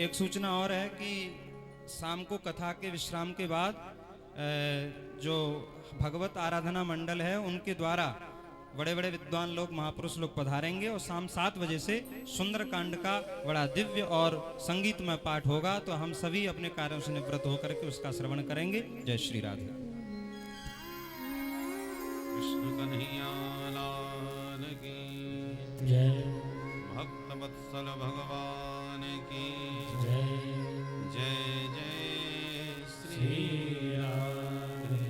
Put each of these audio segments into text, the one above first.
एक सूचना और है कि शाम को कथा के विश्राम के बाद जो भगवत आराधना मंडल है उनके द्वारा बड़े बड़े विद्वान लोग महापुरुष लोग पधारेंगे और शाम 7 बजे से सुंदरकांड का बड़ा दिव्य और संगीतमय पाठ होगा। तो हम सभी अपने कार्यों से निवृत्त होकर के उसका श्रवण करेंगे। जय श्री राधे। कृष्ण कन्हैया लाल की जय। भक्त वत्सल भगवान की जय। जय जय श्री राधे।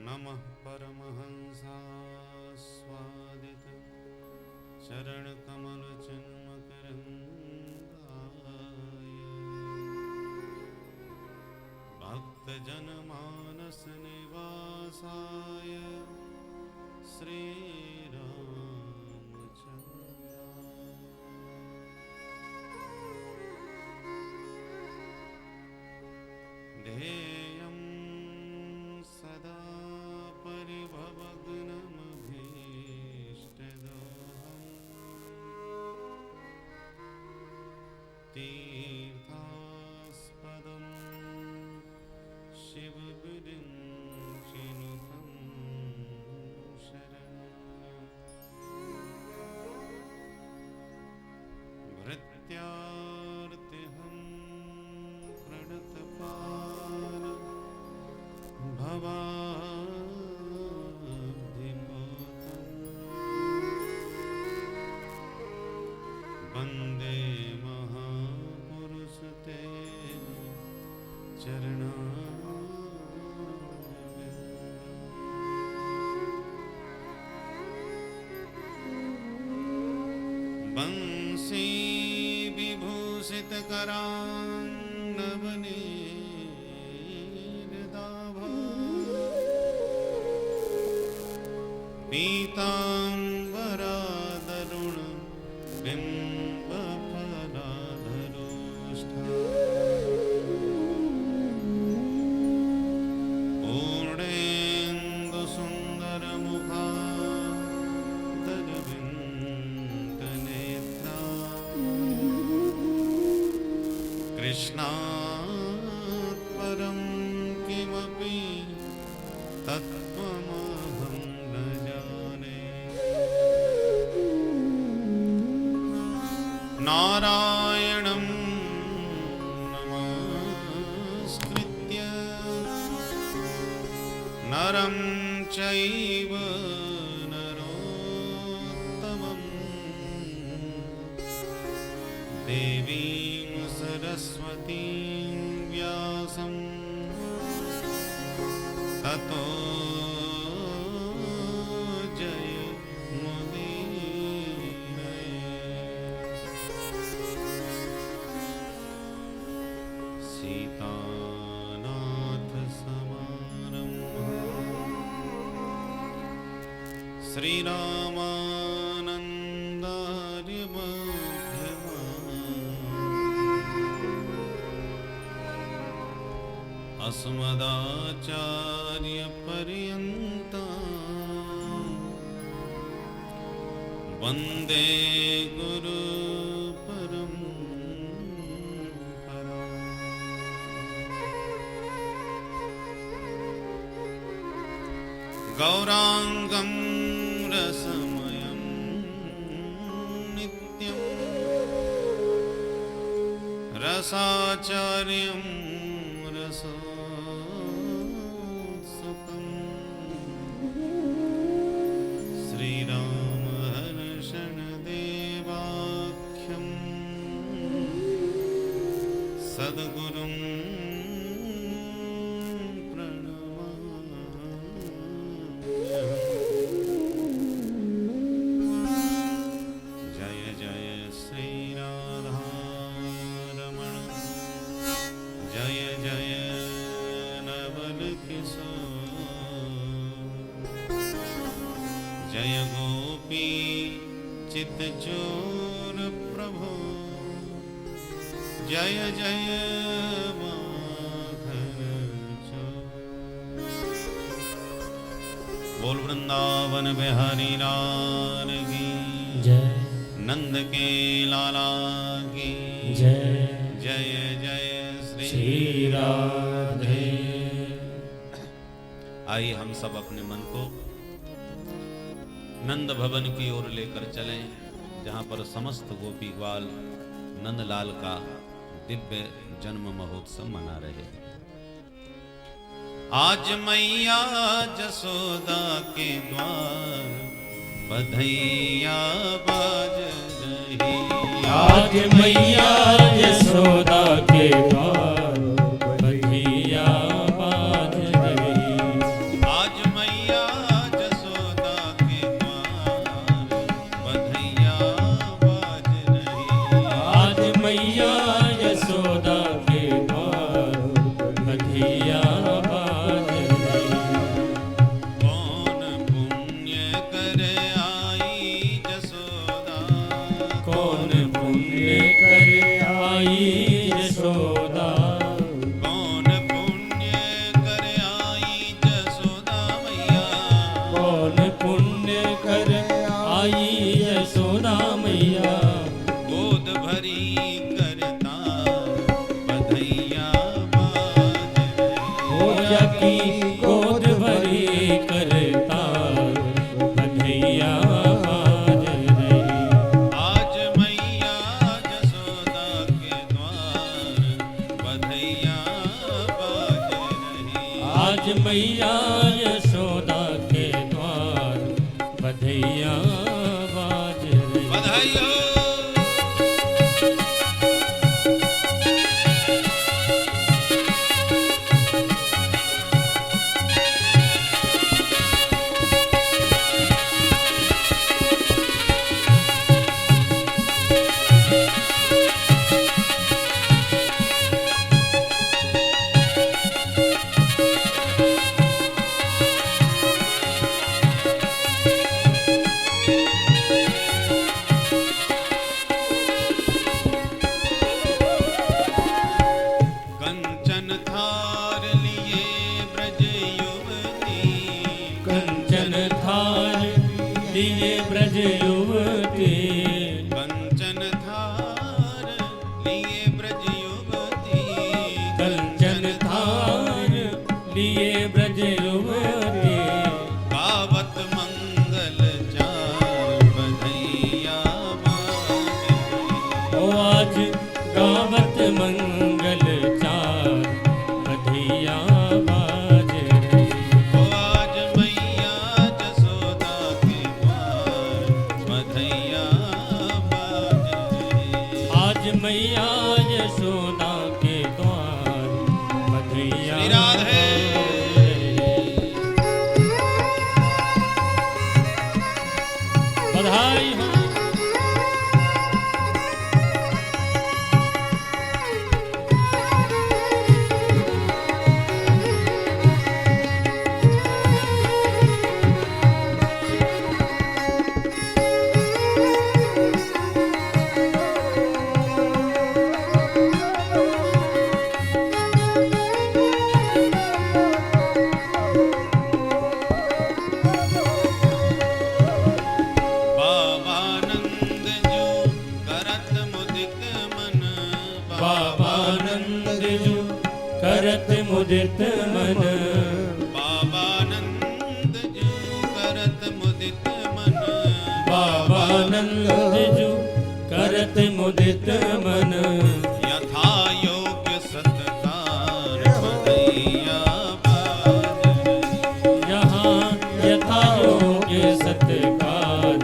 नमः परमहंसास्वादित चरण कमल चिन्मकरंदाय भक्त जन मानस निवासाय श्री रामचंद्र ध्येयं सदा तीर्थास्पदं शिवविरिञ्चिनुतं शरण्यं भृत्यार्तिहं प्रणतपाल भवाब्धिपोतं वन्दे बंसी विभूषित करांगवनीर्दाभा पीतांबरादरुण बिंबफलाधरोष्ठा पूर्णेन्दु सुंदर मुखा कृष्णात् परं किमपि तत्त्वमहं न जाने नारायणं नमस्कृत्य नरं चैव नरोत्तमं देवीं सरस्वतीं व्यासं ततो जयमुदीरये। सीतानाथसमारम्भां श्रीरामानन्दार्यमध्यमाम् अस्मदाचार्यपर्यन्तां वन्दे गुरुपरम्पराम्। गौराङ्गं रसमयं नित्यं रसाचार्यं रसोत्सुकं श्रीरामहर्षणदेवाख्यं सद्गुरुं जय जय श्री राधा रमण जय जय माखन चोर। बोल वृंदावन बिहारी लाल की जय नंद के लाला की जय जय जय श्री राधे। आइए हम सब अपने मन को नंद भवन की ओर लेकर चलें, जहां पर समस्त गोपी ग्वाल नंदलाल का दिव्य जन्म महोत्सव मना रहे हैं। आज मैया जसोदा के द्वार बधैया बाज रही। आज मैया यशोदा के द्वार बधैया बाज रही। आज मैया जसोदा के द्वार बधैया बाज रही। आज मैया यशोदा के द्वार बधैया बाज रही। कौन पुण्य कर आई जसोदा। कौन पुण्य कर आई यशोदा। कौन पुण्य कर आई जसोदा मैया। कौन पुण्य कर आई यशोदा मैया। गोद भरी करता बधैया बाज हो रही। जाकी गोद भरी करता बधैया बाज रही। आज मैया जसोदा के द्वार बधैया बाज रही। आज मैया यशोदा के द्वार बधैया बाज रही। बधाई हो। कंचन थार लिए ब्रज युवती। कंचन थार लिए ब्रज युवती। कंचन थार लिए ब्रज युवती। कंचन थार लिए ब्रज युवती। गावत मंगल चार बधैया बाज रही। ओ आज गावत मंगल चार बधैया बाज रही। ओ आज मैया जसोदा के द्वार बधैया बाज रही। आज मैया यशोदा के द्वार बधैया श्री राधे। बधाई हो। बाबानंद जो करत मुदित मन। बाबानंद जो करत मुदित मन। बाबानंद जो करत मुदित मन। बाबानंद जो करत मुदित मन। यथा योग्य सत्कार बधैया बाज रही। यहाँ यथा योग्य सत्कार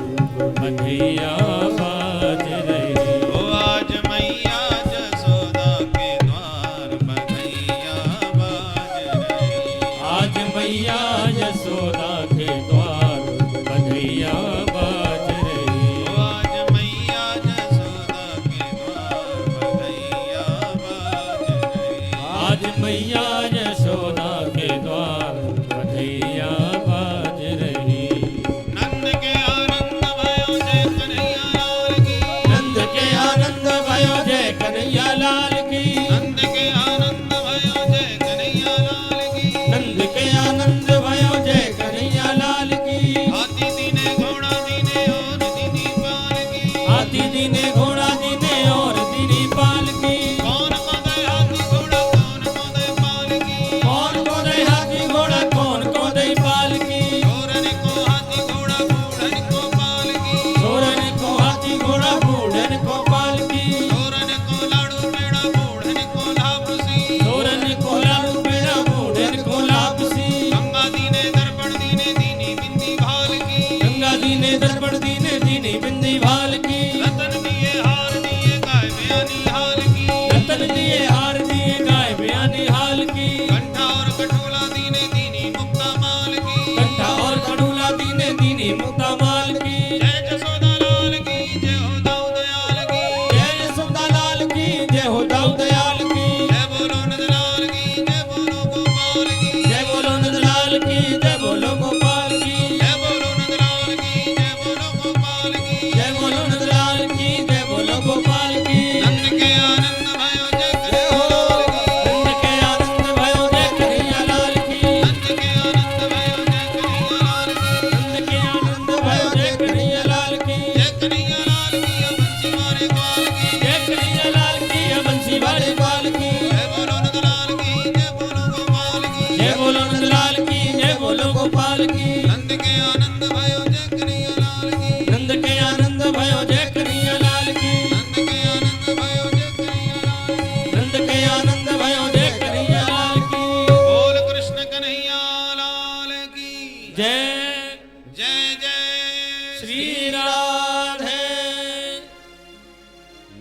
बधैया बाज रही। ओ आज मैया जसोदा के द्वार बधैया बाज रही। आज मैया यशोदा के द्वार बधैया बाज रही। ओ आज मैया जसोदा के द्वार बधैया बाज रही। आज मैया यशोदा के द्वार बधैया बाज रही। नंद के आनंद भयो जय कन्हैया लाल की। नंद के आनंद भयो जय कन्हैया लाल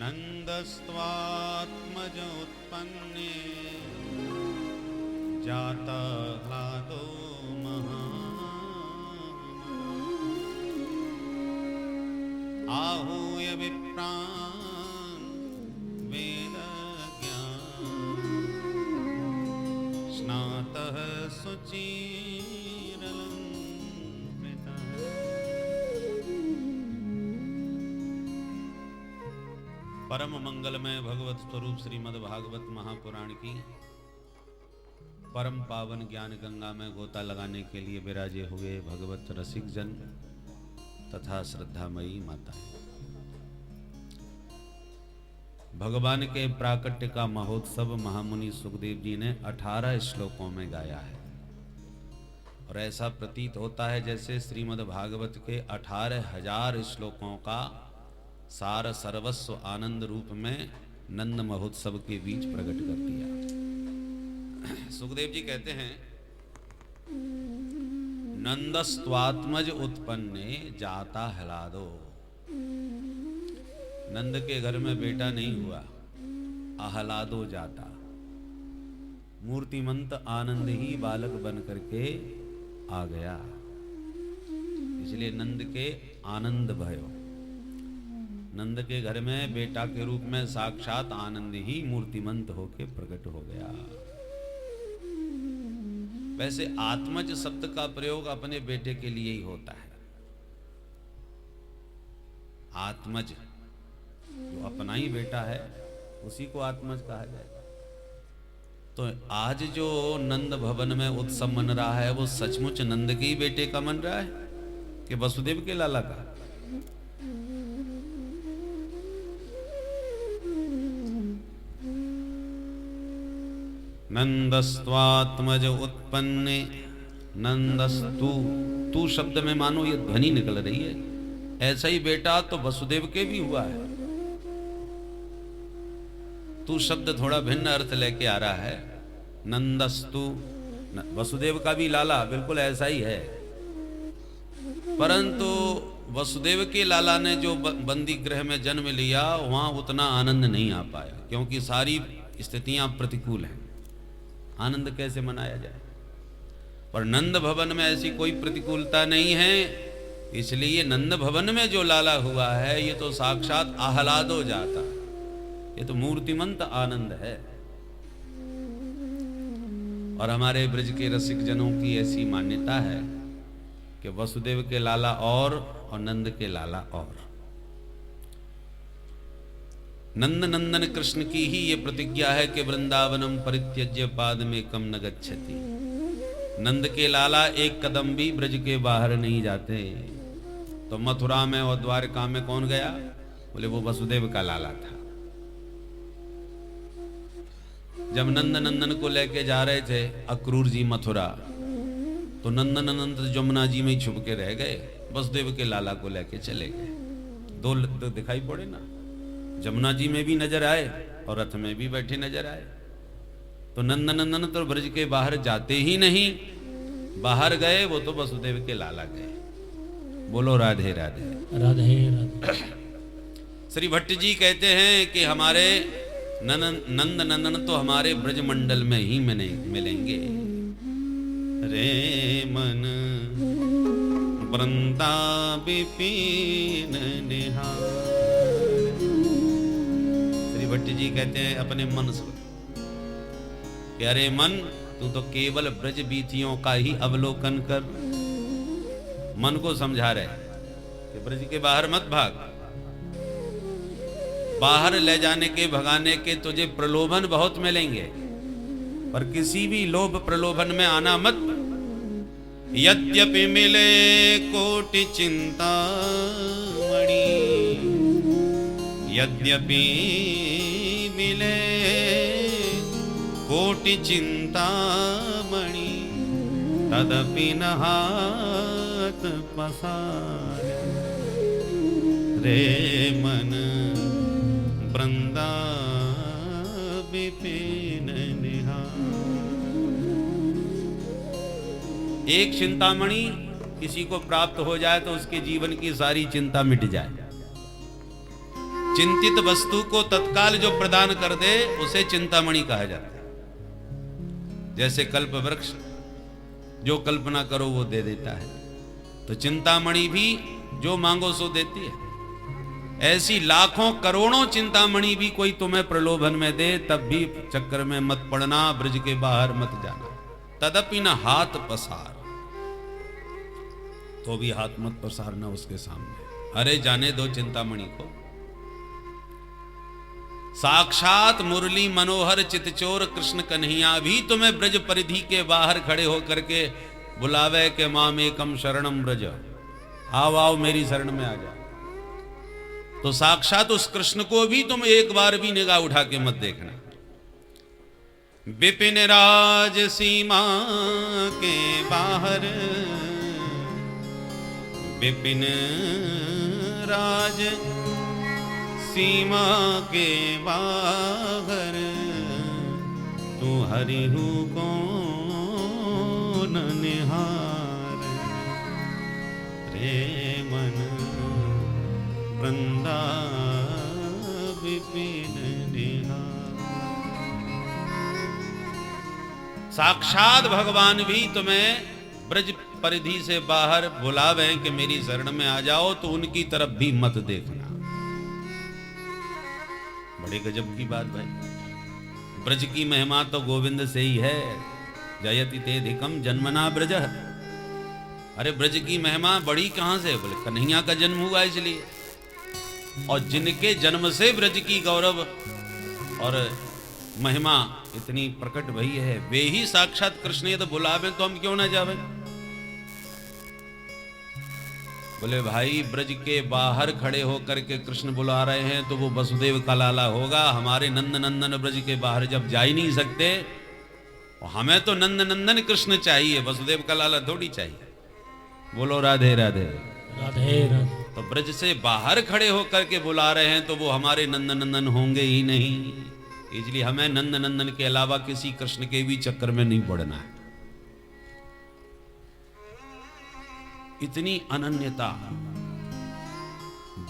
नन्दस्त्वात्मजोत्पन्ने जाता ह्लादो आहूय विप्रान् वेदज्ञान् स्नातः शुचिरलङ्कृतः। परम मंगलमय भगवत स्वरूप श्रीमद् भागवत महापुराण की परम पावन ज्ञान गंगा में गोता लगाने के लिए विराजे हुए भगवत रसिक जन तथा श्रद्धामयी माता। भगवान के प्राकट्य का महोत्सव महामुनि सुखदेव जी ने 18 श्लोकों में गाया है और ऐसा प्रतीत होता है जैसे श्रीमद् भागवत के 18,000 श्लोकों का सार सर्वस्व आनंद रूप में नंद महोत्सव के बीच प्रकट कर दिया। सुखदेव जी कहते हैं नंदस्त्वात्मज उत्पन्ने जाता ह्लादो। नंद के घर में बेटा नहीं हुआ, आह्लादो जाता। मूर्तिमंत आनंद ही बालक बन करके आ गया, इसलिए नंद के आनंद भयो। नंद के घर में बेटा के रूप में साक्षात आनंद ही मूर्तिमंत होके प्रकट हो गया। वैसे आत्मज शब्द का प्रयोग अपने बेटे के लिए ही होता है। आत्मज जो अपना ही बेटा है उसी को आत्मज कहा जाएगा। तो आज जो नंद भवन में उत्सव मन रहा है वो सचमुच नंद के ही बेटे का मन रहा है कि वसुदेव के लाला का? नंदस्त्वात्मज उत्पन्ने नंदस्तु, तू शब्द में मानो ये ध्वनि निकल रही है। ऐसा ही बेटा तो वसुदेव के भी हुआ है। तू शब्द थोड़ा भिन्न अर्थ लेके आ रहा है। नंदस्तु वसुदेव का भी लाला बिल्कुल ऐसा ही है, परंतु वसुदेव के लाला ने जो बंदी गृह में जन्म लिया वहां उतना आनंद नहीं आ पाया, क्योंकि सारी स्थितियां प्रतिकूल हैं। आनंद कैसे मनाया जाए? पर नंद भवन में ऐसी कोई प्रतिकूलता नहीं है, इसलिए नंद भवन में जो लाला हुआ है ये तो साक्षात आह्लादो जाता, ये तो मूर्तिमंत आनंद है। और हमारे ब्रज के रसिक जनों की ऐसी मान्यता है कि वसुदेव के लाला और नंद के लाला और। नंद नंदन कृष्ण की ही ये प्रतिज्ञा है कि वृंदावनम परित्यज्य पाद में कम न गच्छति। नंद के लाला एक कदम भी ब्रज के बाहर नहीं जाते। तो मथुरा में और द्वारका में कौन गया? बोले वो वसुदेव का लाला था। जब नंद नंदन को लेके जा रहे थे अक्रूर जी मथुरा, तो नंदन नंदन जमुना जी में ही छुप के रह गए, वसुदेव के लाला को लेके चले गए। दो दिखाई पड़े ना, जमुना जी में भी नजर आए और रथ में भी बैठे नजर आए। तो नंद नंदन तो ब्रज के बाहर जाते ही नहीं, बाहर गए वो तो वसुदेव के लाला गए। बोलो राधे राधे राधे राधे। श्री भट्ट जी कहते हैं कि हमारे नंद नंदन तो हमारे ब्रज मंडल में ही मिलेंगे। रे मन वृंदा विपिन निहार। श्री भट्ट जी कहते हैं अपने मन से कि अरे मन, तू तो केवल ब्रज बीथियों का ही अवलोकन कर। मन को समझा रहे कि ब्रज के बाहर मत भाग, बाहर ले जाने के भगाने के तुझे प्रलोभन बहुत मिलेंगे, पर किसी भी लोभ प्रलोभन में आना मत। यद्यपि मिले कोटि चिंता मणि, यद्यपि मिले कोटि चिंता मणि, तदपि न हाथ पसारे। रे मन वृंदा विपिन निहार। एक चिंतामणि किसी को प्राप्त हो जाए तो उसके जीवन की सारी चिंता मिट जाए। चिंतित वस्तु को तत्काल जो प्रदान कर दे उसे चिंतामणि कहा जाता है। जैसे कल्प वृक्ष, जो कल्पना करो वो दे देता है, तो चिंतामणि भी जो मांगो सो देती है। ऐसी लाखों करोड़ों चिंतामणि भी कोई तुम्हें प्रलोभन में दे, तब भी चक्कर में मत पड़ना, ब्रज के बाहर मत जाना। तदपि न हाथ पसार, तो भी हाथ मत पसारना उसके सामने। अरे जाने दो चिंतामणि को। साक्षात मुरली मनोहर चितचोर कृष्ण कन्हैया भी तुम्हें ब्रज परिधि के बाहर खड़े होकर के बुलावे के माम एकम शरणम ब्रज, आओ आओ मेरी शरण में आ जा। तो साक्षात उस कृष्ण को भी तुम एक बार भी निगाह उठा के मत देखना। विपिन राज सीमा के बाहर, विपिन राज सीमा के बाहर, तू हरिहु कौन निहार, रे मन वृंदा विपिन निहार। साक्षात भगवान भी तुम्हें ब्रज परिधि से बाहर बुलावे कि मेरी शरण में आ जाओ, तो उनकी तरफ भी मत देखना। बड़े गजब की बात भाई। ब्रज की महिमा तो गोविंद से ही है। जयति तेधिकम जन्मना ब्रज। अरे ब्रज की महिमा बड़ी कहां से? बोले कन्हैया का जन्म हुआ इसलिए। और जिनके जन्म से ब्रज की गौरव और महिमा इतनी प्रकट भई है, वे ही साक्षात कृष्ण यदि बुलावे तो हम क्यों ना जावे। बोले भाई ब्रज के बाहर खड़े होकर के कृष्ण बुला रहे हैं तो वो वसुदेव का लाला होगा। हमारे नंद नंदन ब्रज के बाहर जब जा ही नहीं सकते, हमें तो नंद नंदन कृष्ण चाहिए, वसुदेव का लाला थोड़ी चाहिए। बोलो राधे राधे राधे राधे। तो ब्रज से बाहर खड़े होकर के बुला रहे हैं तो वो हमारे नंद नंदन होंगे ही नहीं। इसलिए हमें नंद नंदन के अलावा किसी कृष्ण के भी चक्कर में नहीं पड़ना है। इतनी अनन्यता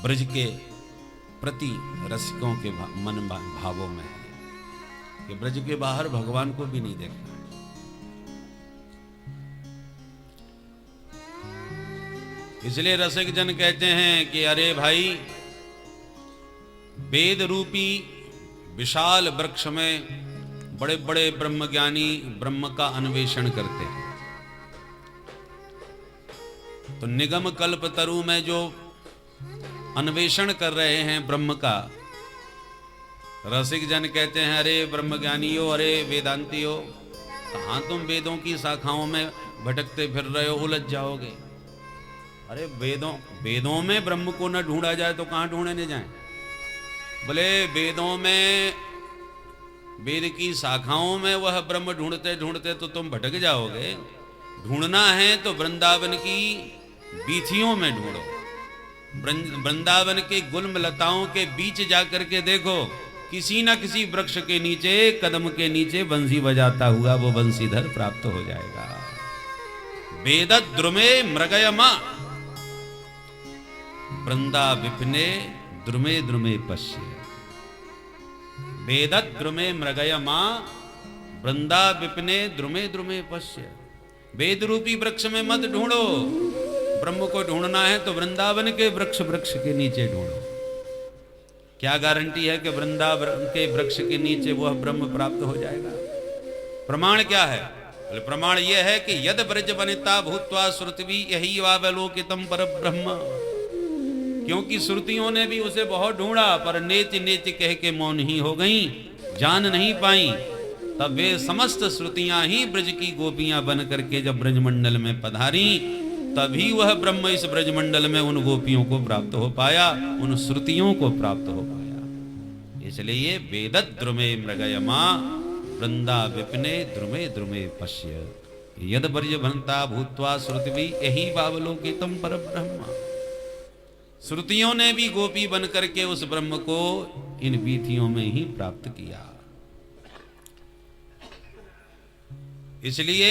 ब्रज के प्रति रसिकों के मन भावों में है कि ब्रज के बाहर भगवान को भी नहीं देखना है। इसलिए रसिक जन कहते हैं कि अरे भाई, वेद रूपी विशाल वृक्ष में बड़े बड़े ब्रह्मज्ञानी ब्रह्म का अन्वेषण करते हैं, तो निगम कल्प तरु में जो अन्वेषण कर रहे हैं ब्रह्म का, रसिक जन कहते हैं अरे ब्रह्मज्ञानियों, अरे वेदांतियों, कहां तुम वेदों की शाखाओं में भटकते फिर रहे हो, उलझ जाओगे। अरे वेदों में ब्रह्म को न ढूंढा जाए तो कहां ढूंढने जाएं। बोले वेदों में, वेद की शाखाओं में वह ब्रह्म ढूंढते ढूंढते तो तुम भटक जाओगे। ढूंढना है तो वृंदावन की बीथियों में ढूंढो। वृंदावन के गुल्म लताओं के बीच जाकर के देखो, किसी ना किसी वृक्ष के नीचे, कदम के नीचे बंसी बजाता हुआ वो बंसीधर प्राप्त हो जाएगा। वेद द्रुमे मृगयमा वृंदा विपिने द्रुमे द्रुमे पश्य। वेद द्रुमे मृगयमा वृंदा विपिने द्रुमे द्रुमे पश्य। वेद रूपी वृक्ष में मत ढूंढो। ब्रह्म को ढूंढना है तो वृंदावन के वृक्ष के नीचे ढूंढो। क्या गारंटी है कि वृंदावन के वृक्ष के नीचे वह ब्रह्म प्राप्त हो जाएगा? प्रमाण क्या है? प्रमाण यह है कि यद ब्रज वनिता भूत्वा श्रुतवी यही वावलोकितम पर ब्रह्म। क्योंकि श्रुतियों ने भी उसे बहुत ढूंढा, पर नेति नेति कह के मौन ही हो गई, जान नहीं पाई। तब वे समस्त श्रुतियां ही ब्रज की गोपियां बन करके जब ब्रजमंडल में पधारी, तभी वह ब्रह्म इस ब्रजमंडल में उन गोपियों को प्राप्त हो पाया, उन श्रुतियों को प्राप्त हो पाया। इसलिए वेद द्रुमे मृगयमा वृंदा विपिने द्रुमे द्रुमे पश्य। यद ब्रज भंता भूत्वा श्रुतिवी यही वावलोकितम पर ब्रह्म। श्रुतियों ने भी गोपी बन करके उस ब्रह्म को इन वीथियों में ही प्राप्त किया। इसलिए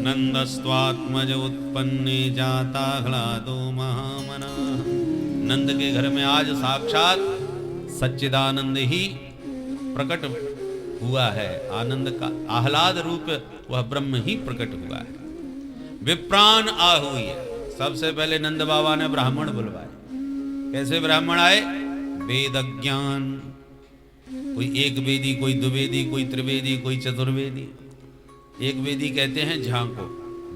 नंदस्त्वात्मज उत्पन्ने जाता ह्लादो महामना नंद के घर में आज साक्षात सच्चिदानंद ही प्रकट हुआ है। आनंद का आह्लाद रूप वह ब्रह्म ही प्रकट हुआ है। विप्राण आहुई है। सबसे पहले नंद बाबा ने ब्राह्मण बुलवाए। कैसे ब्राह्मण आए? वेद ज्ञान, कोई एक वेदी, कोई द्विवेदी, कोई त्रिवेदी, कोई चतुर्वेदी। एक वेदी कहते हैं झां को,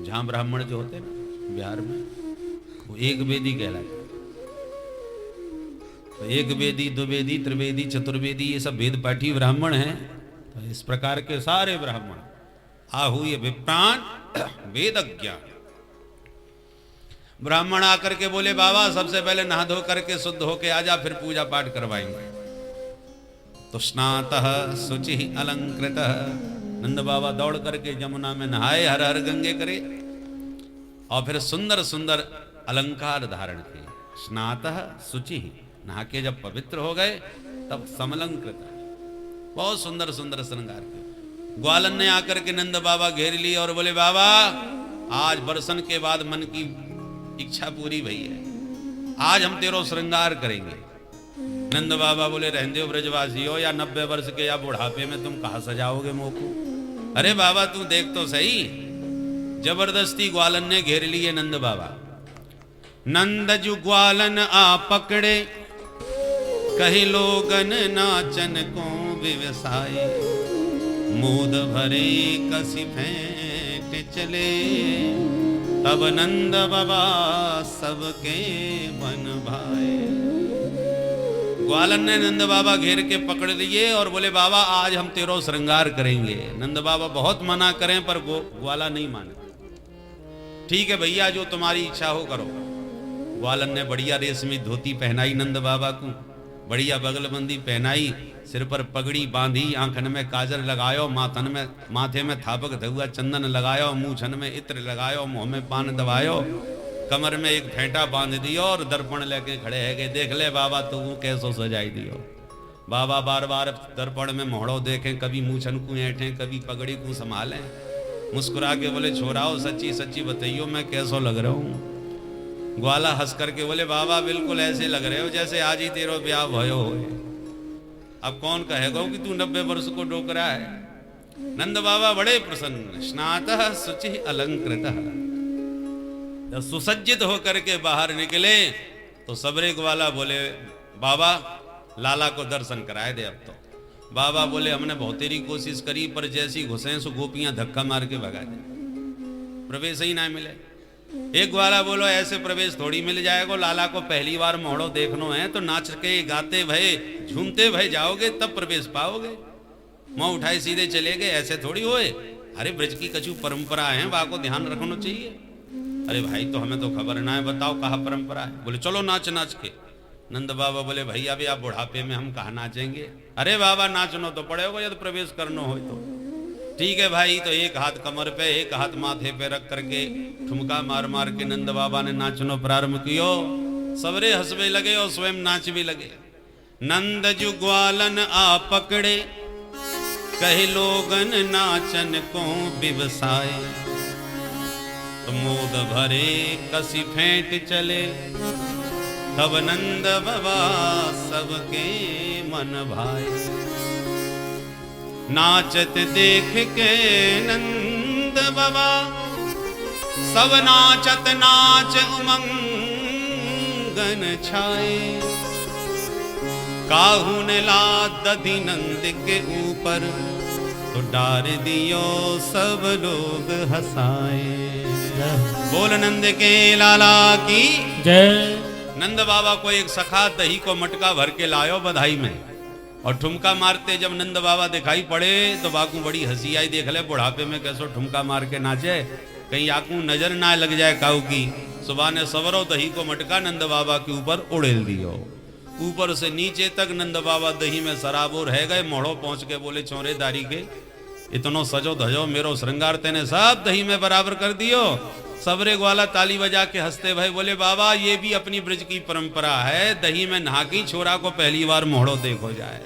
झां ब्राह्मण जो होते हैं बिहार में, वो एक वेदी कहलाते। तो एक वेदी, द्विवेदी, त्रिवेदी, चतुर्वेदी, ये सब वेद पाठी ब्राह्मण हैं। तो इस प्रकार के सारे ब्राह्मण आहुय विप्राण वेद ज्ञान। ब्राह्मण आकर के बोले बाबा सबसे पहले नहा धो करके शुद्ध होके आजा, फिर पूजा पाठ करवाएंगे। तो स्नातः शुचि अलंकृतः, नंद बाबा दौड़ करके यमुना में नहाए, हर हर गंगे करे, और फिर सुंदर सुंदर अलंकार धारण किए। स्नातः शुचि, नहा के जब पवित्र हो गए तब समलंकृत, बहुत सुंदर सुंदर श्रृंगार किए। ग्वालन ने आकर के नंद बाबा घेर लिए और बोले बाबा आज बरसन के बाद मन की इच्छा पूरी भई है, आज हम तेरो श्रृंगार करेंगे। नंद बाबा बोले रहने दो ब्रजवासी हो या 90 वर्ष के या बुढ़ापे में, तुम कहां सजाओगे मुंह को? अरे बाबा तू देख तो सही। जबरदस्ती ग्वालन ने घेर लिए नंद बाबा। नंद जु ग्वालन आ पकड़े, कही लोगन नाचन को व्यवसाय, मोद भरे कसी फेंट चले, तब नंद बाबा सबके मन भाए। ग्वालन ने नंद बाबा घेर के पकड़ लिए और बोले बाबा आज हम तेरो श्रृंगार करेंगे। नंद बाबा बहुत मना करें पर ग्वाला नहीं माने। ठीक है भैया जो तुम्हारी इच्छा हो करो। ग्वालन ने बढ़िया रेशमी धोती पहनाई नंद बाबा को, बढ़िया बगलबंदी पहनाई, सिर पर पगड़ी बांधी, आंखन में काजल लगायो, माथे में थापक धुआ चंदन लगायो, मूछन में इत्र लगायो, मुंह में पान दबायो, कमर में एक फेंटा बांध दियो और दर्पण लेके खड़े है गए। देख ले बाबा तू कैसो सजाई दियो। बाबा बार बार दर्पण में मोहड़ो देखें, कभी मूछन को ऐठें, कभी पगड़ी को संभालें, मुस्कुरा के बोले छोराओ सच्ची सच्ची बताइयो मैं कैसो लग रहा हूँ। ग्वाला हंस करके बोले बाबा बिल्कुल ऐसे लग रहे हो जैसे आज ही तेरो ब्याह भयो हो। अब कौन कहेगा कि तू 90 वर्ष को डोकरा है। नंद बाबा बड़े प्रसन्न। स्नातः शुचि अलंकृतः, जब सुसज्जित होकर के बाहर निकले तो सबरे ग्वाला बोले बाबा लाला को दर्शन कराए दे। अब तो बाबा बोले हमने बहुत तेरी कोशिश करी पर जैसी घुसे सो गोपियां धक्का मार के भगा दे, प्रवेश ही ना मिले। एक ग्वाला बोलो ऐसे प्रवेश थोड़ी मिल जाएगा, लाला को पहली बार मोहड़ो देखनो है तो नाच के गाते भय झूमते भय जाओगे तब प्रवेश पाओगे। मुंह उठाए सीधे चले गए, ऐसे थोड़ी होए। अरे ब्रज की कछु परंपरा है, वहां को ध्यान रखना चाहिए। अरे भाई तो हमें तो खबर ना है, बताओ कहा परंपरा है। बोले चलो नाच नाच के। नंद बाबा बोले भैया भी आप बुढ़ापे में हम कहा नाचेंगे। अरे बाबा नाचनो तो पड़ेगा यदि प्रवेश करना हो तो। ठीक है भाई। तो एक हाथ कमर पे एक हाथ माथे पे रख करके ठुमका मार मार के नंद बाबा ने नाचनो प्रारंभ कियो। सबरे हंसवे लगे और स्वयं नाच भी लगे। नंद जु ग्वालन आ पकड़े, कहे लोगन नाचन को व्यवसाय, तो मोद भरे कसी फेंट चले, तब नंद बाबा सबके मन भाए। नाचत देख के नंद बाबा सब नाचत नाच उमंगन छाए, काहू ने लाद दधी नंद के ऊपर, तो डार दियो सब लोग हंसाए। बोल नंद के लाला की जय। नंद बाबा को एक सखा दही को मटका भर के लायो बधाई में, और ठुमका मारते जब नंद बाबा दिखाई पड़े तो बाकू बड़ी हंसी आई। देख ले बुढ़ापे में कैसो ठुमका मार के नाचे, कहीं आकू नजर ना लग जाए काऊ की। सुबह ने सवरो दही को मटका नंद बाबा के ऊपर उड़ेल दियो। ऊपर से नीचे तक नंद बाबा दही में सराबोर रह गए। मोड़ो पहुंच के बोले चौरे दारी के इतनो सजो धजो मेरो श्रृंगार तेने सब दही में बराबर कर दियो। सबरे ग्वाला ताली बजा के हंसते भाई बोले बाबा ये भी अपनी ब्रज की परंपरा है, दही में नहा की छोरा को पहली बार मोहड़ो देखो जाए।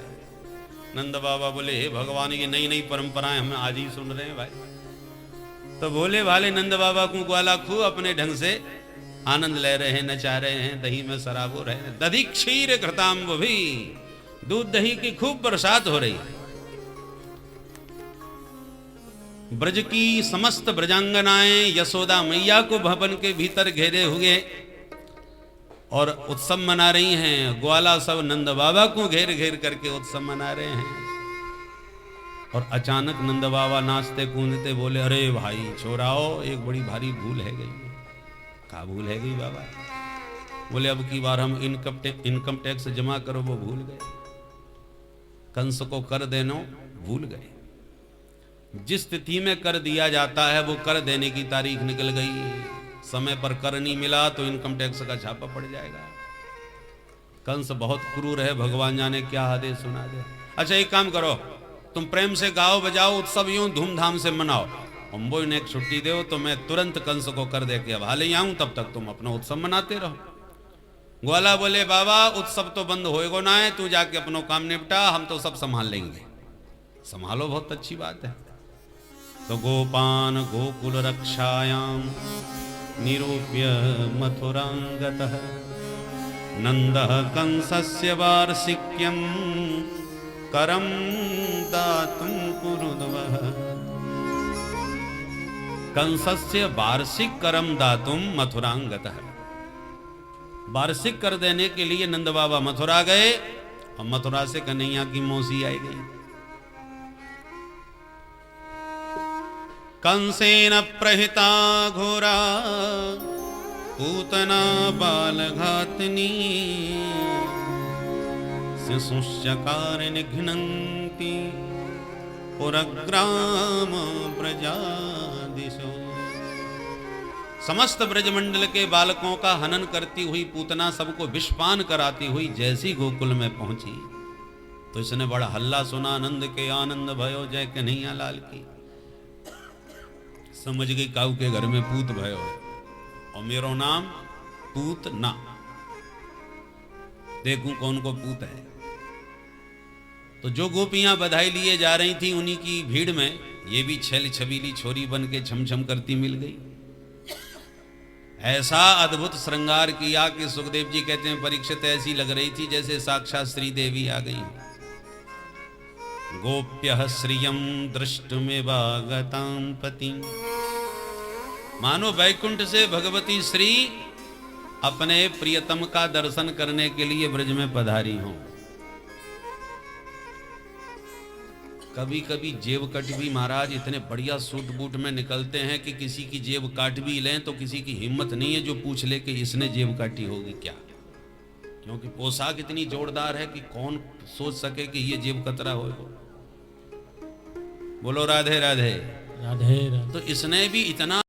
नंद बाबा बोले हे भगवान ये नई नई परंपराएं हम आज ही सुन रहे हैं भाई। तो भोले भाले नंद बाबा को ग्वाला खूब अपने ढंग से आनंद ले रहे हैं, नचा रहे हैं, दही में शराब हो रहे हैं। दधि क्षीर घृताम्ब भी, दूध दही की खूब बरसात हो रही है। ब्रज की समस्त ब्रजांगनाएं यशोदा मैया को भवन के भीतर घेरे हुए और उत्सव मना रही हैं। ग्वाला सब नंद बाबा को घेर घेर करके उत्सव मना रहे हैं। और अचानक नंद बाबा नाचते कूदते बोले, अरे भाई छोराओ, एक बड़ी भारी भूल है गई। क्या भूल है गई बाबा? बोले अब की बार हम इनकम टैक्स जमा करो वो भूल गए, कंस को कर देना भूल गए। जिस तिथि में कर दिया जाता है वो कर देने की तारीख निकल गई। समय पर कर नहीं मिला तो इनकम टैक्स का छापा पड़ जाएगा। कंस बहुत क्रूर है, भगवान जाने क्या आदेश सुना दे। अच्छा एक काम करो, तुम प्रेम से गाओ बजाओ, उत्सव यूं धूमधाम से मनाओ, हम वो इन्हें एक छुट्टी दो तो मैं तुरंत कंस को कर दे के अब हाल आऊं, तब तक तुम अपना उत्सव मनाते रहो। ग्वाला बोले, बाबा उत्सव तो बंद होएगा ना है, तू जाके अपनो काम निपटा, हम तो सब संभाल लेंगे। संभालो, बहुत अच्छी बात है। तो गोपान गोकुल रक्षायाम निरूप्य मथुरांगतः नंदः कंसस्य वार्षिक्यं करम दातुं कुरुद्वः। कंसस्य वार्षिक करम दातुं मथुरांगतः। वार्षिक कर देने के लिए नंद बाबा मथुरा गए और मथुरा से कन्हैया की मौसी आई गई। कंसेन प्रहिता घोरा पूतना बालघातनी शिशुश्चकार निघ्नन्ति पुरग्राम ब्रजादिशो। समस्त ब्रजमंडल के बालकों का हनन करती हुई पूतना सबको विषपान कराती हुई जैसी गोकुल में पहुंची तो इसने बड़ा हल्ला सुना, आनंद के आनंद भयो जय कन्हैया लाल की। समझ गई काऊ के घर में पूत भयो है और मेरो नाम पूत ना, देखूं कौन को पूत है। तो जो गोपियां बधाई लिए जा रही थी उन्हीं की भीड़ में ये भी छैल छबीली छोरी बन के छमछम करती मिल गई। ऐसा अद्भुत श्रृंगार किया कि सुखदेव जी कहते हैं परीक्षित ऐसी लग रही थी जैसे साक्षात श्री देवी आ गई। गोप्यः श्रियं दृष्टुमेवागतां पतिं। मानो वैकुंठ से भगवती श्री अपने प्रियतम का दर्शन करने के लिए ब्रज में पधारी हों। कभी कभी जेब कट भी महाराज इतने बढ़िया सूट बूट में निकलते हैं कि किसी की जेब काट भी लें तो किसी की हिम्मत नहीं है जो पूछ ले कि इसने जेब काटी होगी क्या, क्योंकि पोशाक इतनी जोरदार है कि कौन सोच सके कि ये जेब कतरा होगा। बोलो राधे राधे। राधे राधे। तो इसने भी इतना